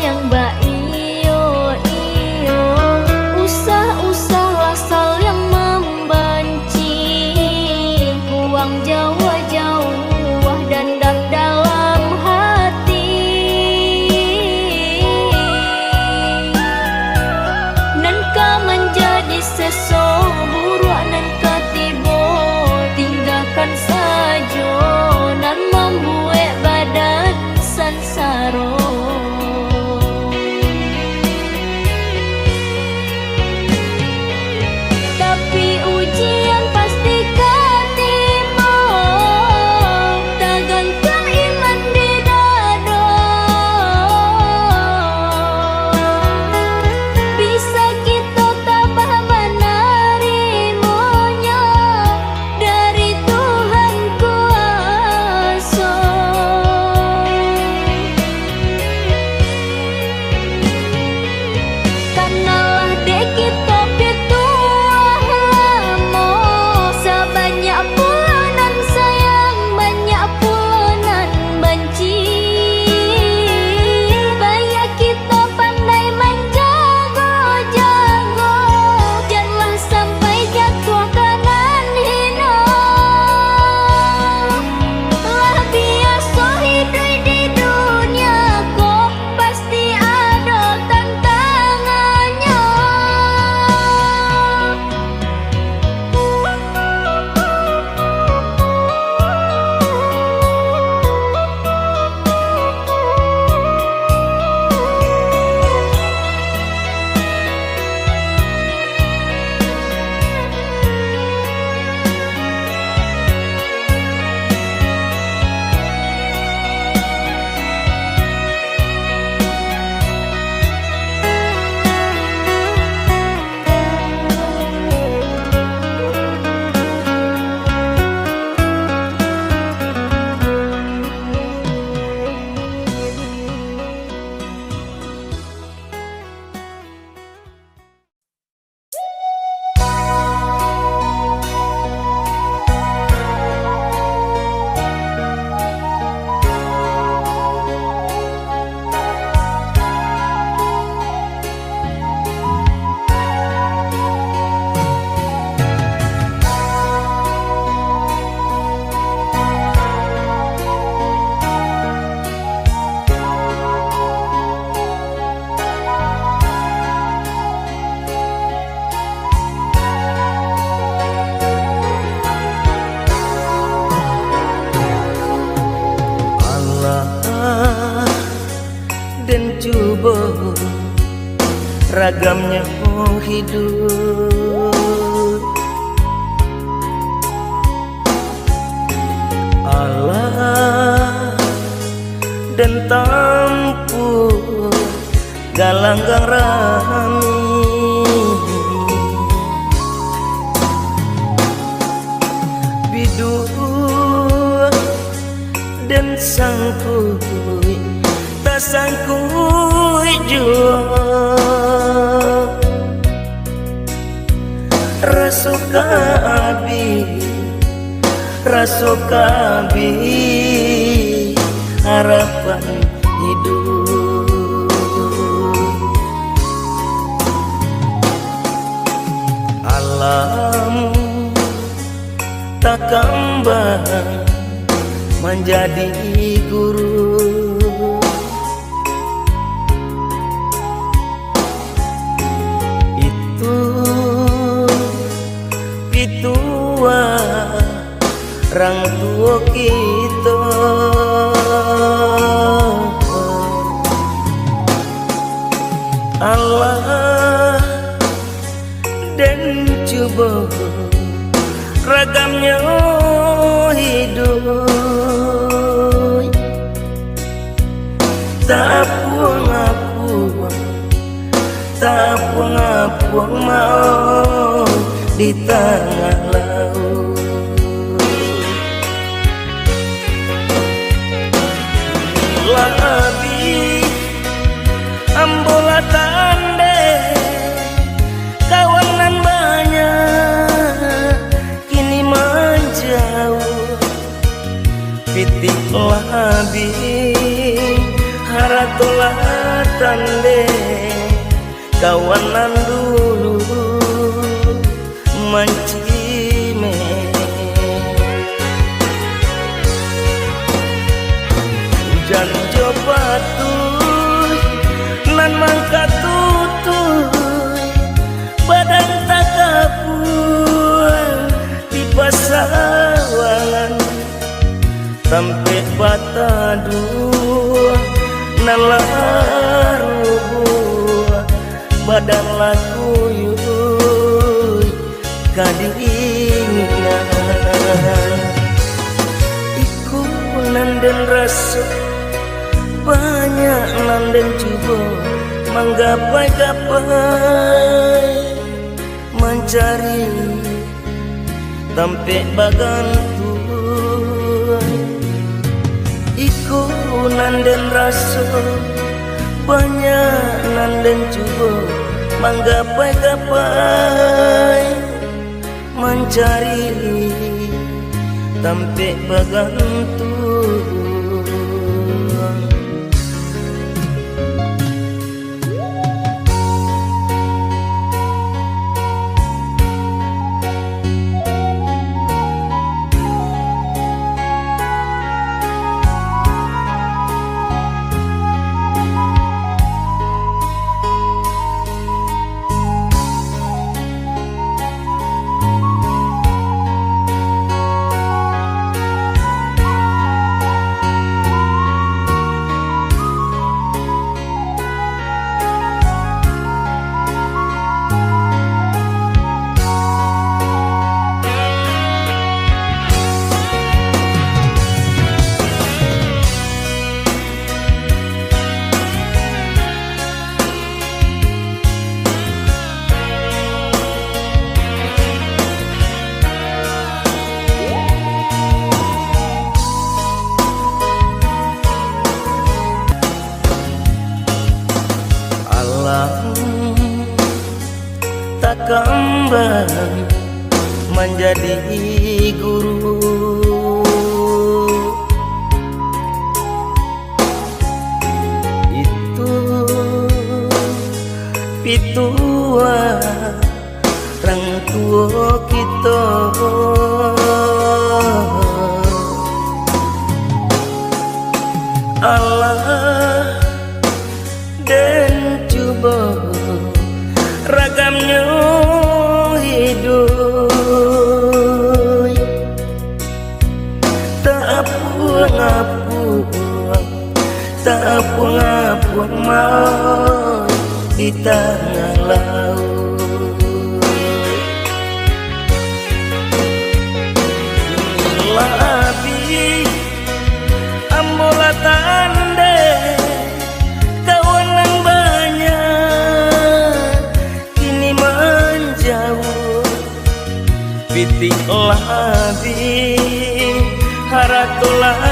sayang ba iyo iyo, usah-usah asal yang membenci, buang jauh-jauh dendam dalam hati. Nan ka menjadi seseburuan nan ketibo, tinggalkan saja nan membuat badan sansaro. Tapi ujian pasti ketimo, tergantung iman di dada. Bisa kita tabah menerimanya dari Tuhan kuasa. Kanalah dek kita pituah lamo, sebanyak pulanan sayang, banyak pulanan benci. Banyak kita pandai menjago-jago, janganlah sampai jatuh kanan hina. Lah biasa hidup di dunia kok pasti ada tantangannya. Dan coba ragamnya hidup, Allah dan tampu galanggang rami. Bidu dan sangkui tak sangkui jua, rasuka abi harapan hidup. Alam tak kembang menjadi guru, itu pitua orang tua kita. Allah dan coba ragamnya hidup, tak puang mau di tengah laut. Labi ambola tande kawanan banyak kini menjauh, pitik labi haratolah tande kawanan dulu mancime hujan jo patuh nan mangka tutuh badan tak kapuan di pasawangan sampai bata dua nalaru badan laku yuy kadingan iku nanden rasa banyak nanden coba menggapai-gapai mencari sampai bagantuan iku nanden rasa banyak nanden coba menggapai-gapai mencari sampai bagantuan. Tak kembali menjadi guru itu pitua orang tua kita Allah dan coba ragamnya hidup tak puang mau di tengah laut labi ambola tande kawanan banyak kini menjauh pitik labi haratulah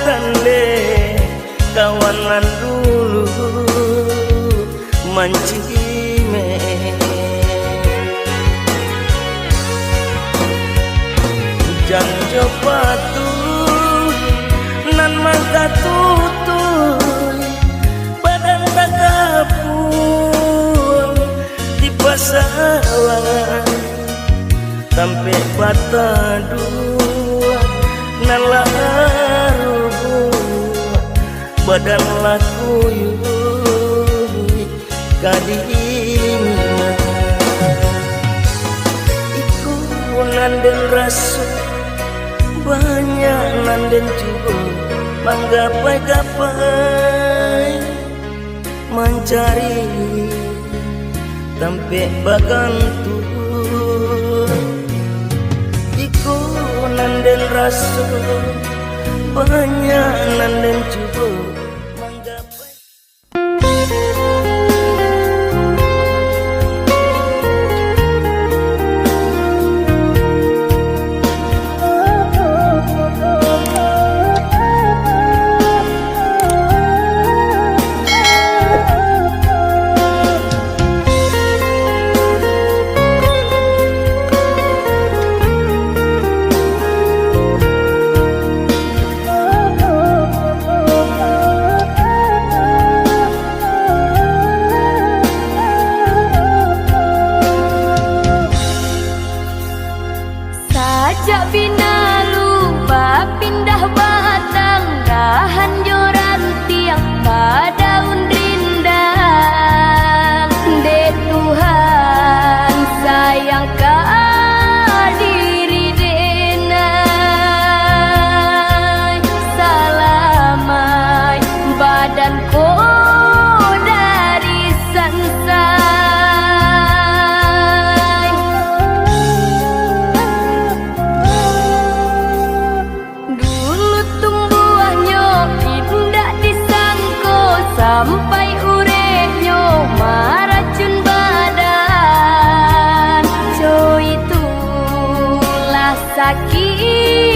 tande kawanan dulu mancime hujan jo patuh nan mangka tutuh badan tak kapun di pasawangan sampai bata dua nan laru badan laku yuy kadingan iku nanden rasa banyak nanden juga menggapai-gapai mencari sampai bagantuan iku nanden rasa banyak nanden juga menggapai. sakit